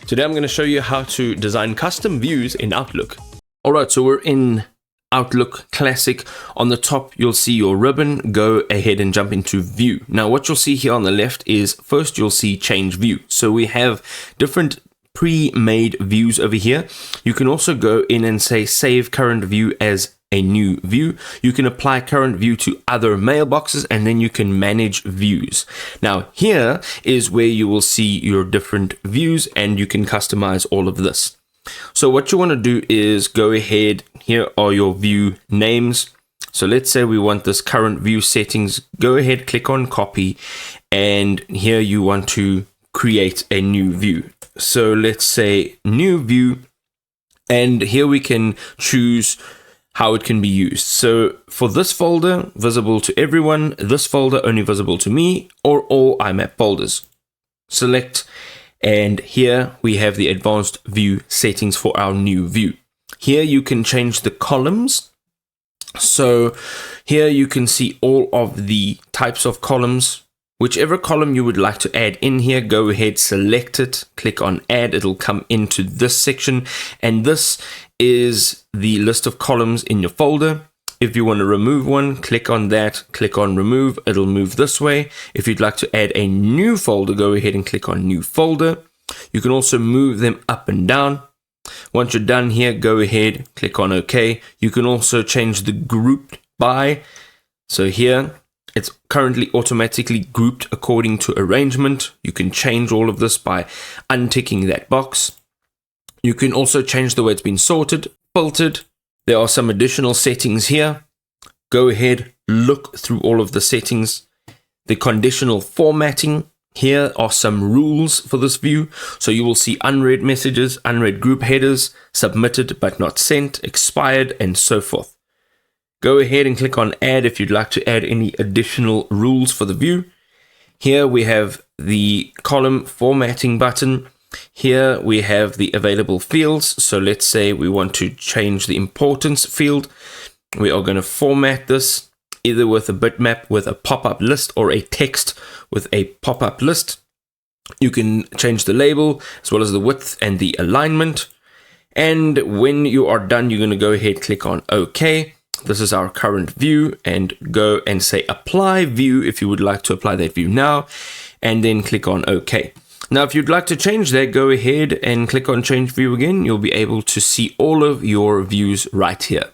Today I'm going to show you how to design custom views in Outlook. Alright, so we're in Outlook Classic. On the top you'll see your ribbon. Go ahead and jump into view. Now what you'll see here on the left is first you'll see change view. So we have different pre-made views over here. You can also go in and say save current view as a new view. You can apply current view to other mailboxes, and then you can manage views. Now here is where you will see your different views, and you can customize all of this. So what you want to do is go ahead. Here are your view names. So let's say we want this current view settings. Go ahead, click on copy, and here you want to create a new view. So let's say new view, and here we can choose how it can be used. So for this folder, visible to everyone, this folder only visible to me, or all IMAP folders. Select, and here we have the advanced view settings for our new view. Here you can change the columns. So here you can see all of the types of columns. Whichever column you would like to add in here, go ahead, select it, click on add. It'll come into this section, and this is the list of columns in your folder. If you want to remove one, click on that, click on remove. It'll move this way. If you'd like to add a new folder, go ahead and click on new folder. You can also move them up and down. Once you're done here, go ahead, click on OK. You can also change the group by. So here, it's currently automatically grouped according to arrangement. You can change all of this by unticking that box. You can also change the way it's been sorted, filtered. There are some additional settings here. Go ahead, look through all of the settings. The conditional formatting. Here are some rules for this view. So you will see unread messages, unread group headers, submitted but not sent, expired, and so forth. Go ahead and click on add if you'd like to add any additional rules for the view. Here we have the column formatting button. Here we have the available fields. So let's say we want to change the importance field. We are going to format this either with a bitmap with a pop-up list or a text with a pop-up list. You can change the label as well as the width and the alignment. And when you are done, you're going to go ahead, click on OK. This is our current view, and go and say apply view if you would like to apply that view now, and then click on OK. Now, if you'd like to change that, go ahead and click on change view again. You'll be able to see all of your views right here.